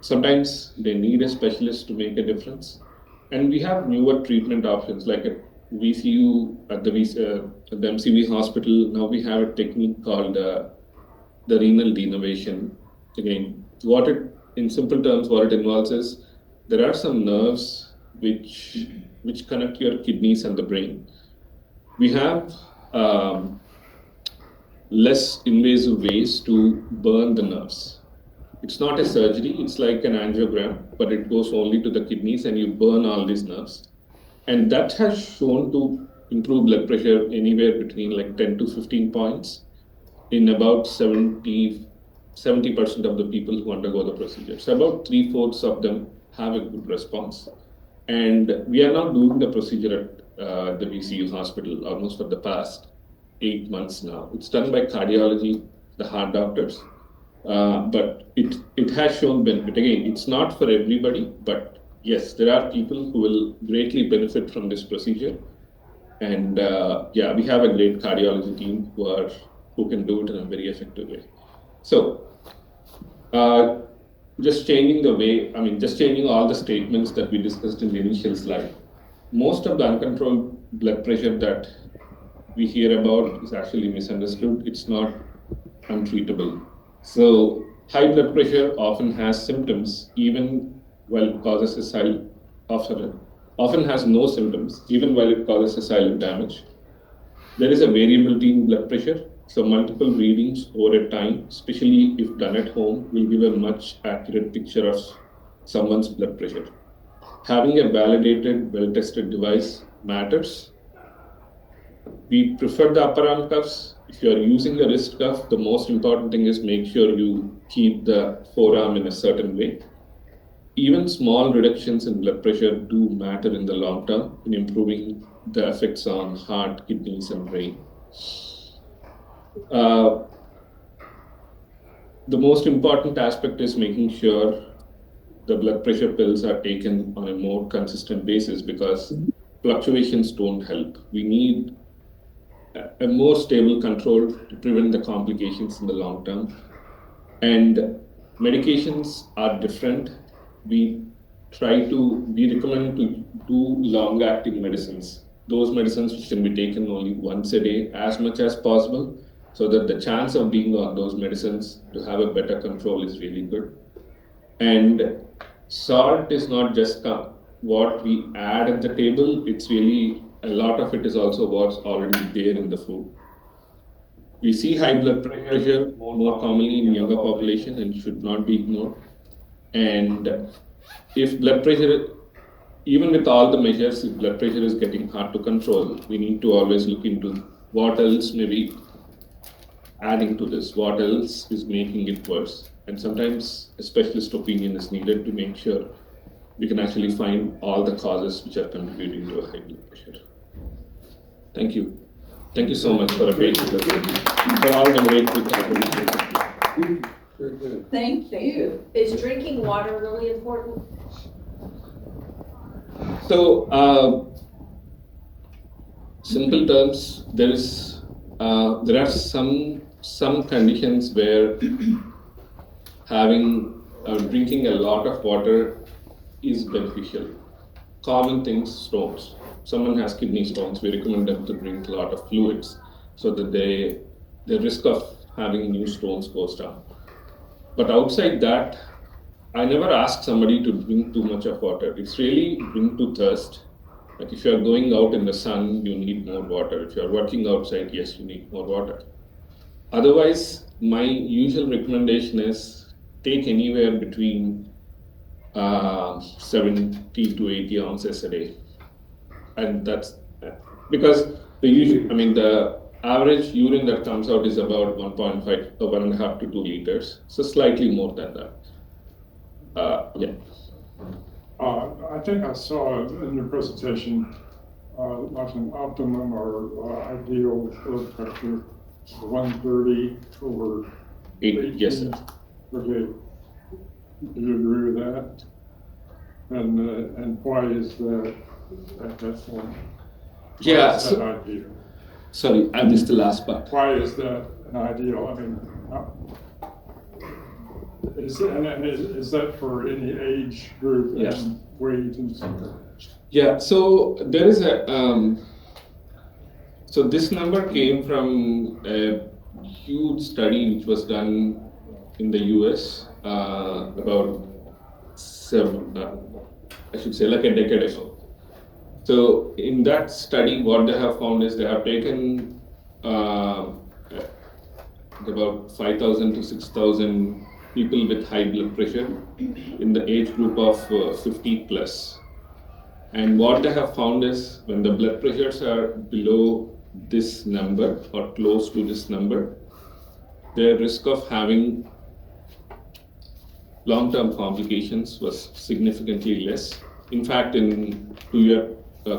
Sometimes they need a specialist to make a difference, and we have newer treatment options like at VCU at the MCV hospital. Now we have a technique called the renal denervation. Again, in simple terms, what it involves is there are some nerves which connect your kidneys and the brain. We have less invasive ways to burn the nerves. It's not a surgery, it's like an angiogram, but it goes only to the kidneys and you burn all these nerves. And that has shown to improve blood pressure anywhere between like 10 to 15 points in about 70% of the people who undergo the procedure. So about 3/4 of them have a good response. And we are now doing the procedure at the VCU hospital almost for the past 8 months now. It's done by cardiology, the heart doctors, but it has shown benefit. Again, it's not for everybody, but yes, there are people who will greatly benefit from this procedure. And yeah, we have a great cardiology team who can do it in a very effective way. So just changing all the statements that we discussed in the initial slide. Most of the uncontrolled blood pressure that we hear about is actually misunderstood. It's not untreatable. So high blood pressure often has symptoms, even while it causes a silent, often has no symptoms, even while it causes a silent damage. There is a variability in blood pressure. So multiple readings over a time, especially if done at home, will give a much accurate picture of someone's blood pressure. Having a validated, well-tested device matters. We prefer the upper arm cuffs. If you are using the wrist cuff, the most important thing is make sure you keep the forearm in a certain way. Even small reductions in blood pressure do matter in the long term in improving the effects on heart, kidneys, and brain. The most important aspect is making sure the blood pressure pills are taken on a more consistent basis, because fluctuations don't help. We need a more stable control to prevent the complications in the long term. And medications are different. We recommend to do long-acting medicines. Those medicines which can be taken only once a day as much as possible, so that the chance of being on those medicines to have a better control is really good. And salt is not just what we add at the table, it's really a lot of it is also what's already there in the food. We see high blood pressure more commonly in younger population and should not be ignored. And if blood pressure, even with all the measures, if blood pressure is getting hard to control, we need to always look into what else may be adding to this, what else is making it worse. And sometimes a specialist opinion is needed to make sure we can actually find all the causes which are contributing to a high blood pressure. Thank you. Thank you so much for a great discussion. For all the great discussion. Thank you. Is drinking water really important? So, simple terms, there are some conditions where drinking a lot of water is beneficial. Common things, stones. Someone has kidney stones, we recommend them to drink a lot of fluids so that the risk of having new stones goes down. But outside that, I never ask somebody to drink too much of water. It's really drink to thirst. Like if you're going out in the sun, you need more water. If you're working outside, yes, you need more water. Otherwise, my usual recommendation is take anywhere between 70 to 80 ounces a day. And that's because the average urine that comes out is about 1.5 or 1.5 to 2 liters. So slightly more than that. Yeah. I think I saw in your presentation like an optimum or ideal blood pressure 130 over 8, yes, sir. Okay. Do you agree with that? And why is that at that point? Yeah. Is that ideal? Sorry, I missed the last part. Why is that an ideal? I mean, is that for any age group Yeah. and weight and something? Yeah, so there is so this number came from a huge study which was done in the US about like a decade ago. So in that study, what they have found is they have taken about 5,000 to 6,000 people with high blood pressure in the age group of 50 plus. And what they have found is when the blood pressures are below this number or close to this number, their risk of having long-term complications was significantly less. In fact, to your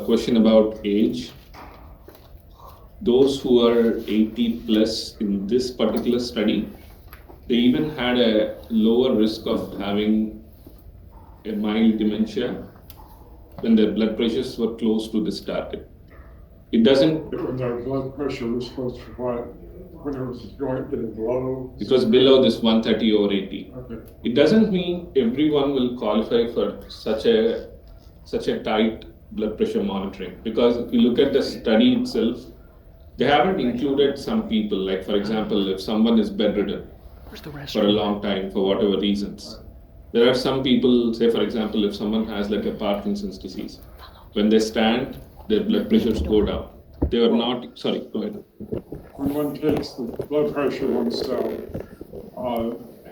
question about age, those who are 80 plus in this particular study, they even had a lower risk of having a mild dementia when their blood pressures were close to this target. It doesn't. When their blood pressure was close to what? When it was getting below? It was below this 130 or 80. Okay. It doesn't mean everyone will qualify for such a tight blood pressure monitoring, because if you look at the study itself, they haven't included some people, like for example, if someone is bedridden for a long time for whatever reasons. There are some people, say for example, if someone has like a Parkinson's disease, when they stand, their blood pressures go down. They are not, sorry, go ahead. When one takes the blood pressure oneself,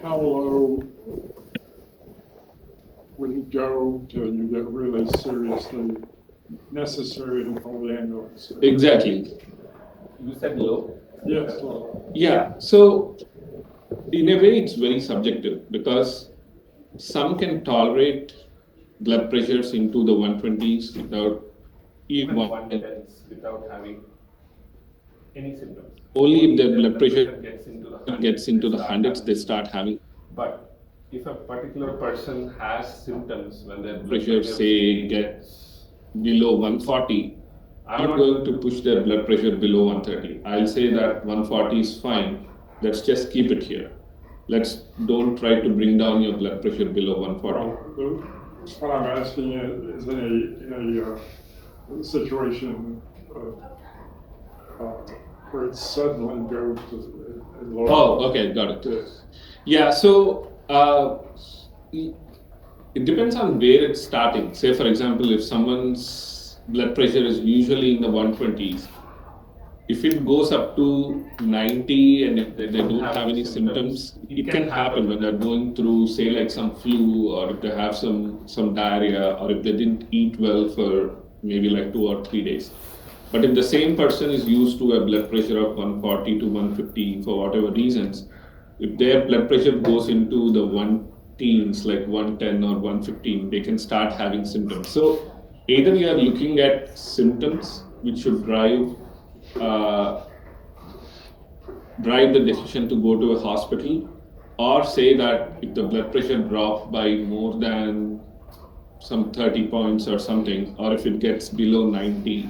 how low would it go till you get really seriously necessary to call the ambulance? Exactly. You said low? Yes, low. Yeah, so in a way it's very subjective, because some can tolerate blood pressures into the 120s without even 110s without having any symptoms. Only if their blood pressure gets into the hundreds, they start having. But if a particular person has symptoms when their blood pressure, say, gets below 140, I'm not going to push their blood pressure below 130. I'll say that 140 is fine. Let's just keep it here. Don't try to bring down your blood pressure below 140. What I'm asking is in a situation where it suddenly goes to low. Oh, okay, got it. Yeah, so it depends on where it's starting. Say, for example, if someone's blood pressure is usually in the 120s, if it goes up to 90 and if they don't have any symptoms, it can happen when they're going through, say, like some flu, or if they have some diarrhea, or if they didn't eat well for maybe like 2 or 3 days. But if the same person is used to a blood pressure of 140 to 150 for whatever reasons, if their blood pressure goes into the 110s, like 110 or 115, they can start having symptoms. So either you are looking at symptoms which should drive the decision to go to a hospital, or say that if the blood pressure drops by more than some 30 points or something, or if it gets below 90,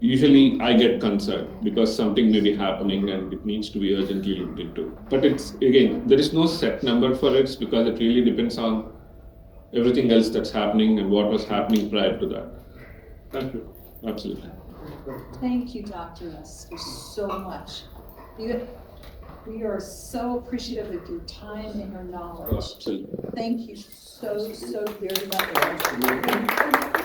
usually I get concerned because something may be happening and it needs to be urgently looked into. But it's, again, there is no set number for it, because it really depends on everything else that's happening and what was happening prior to that. Thank you. Absolutely. Thank you, Dr. Esther, so much. We are so appreciative of your time and your knowledge. Absolutely. Thank you so very much.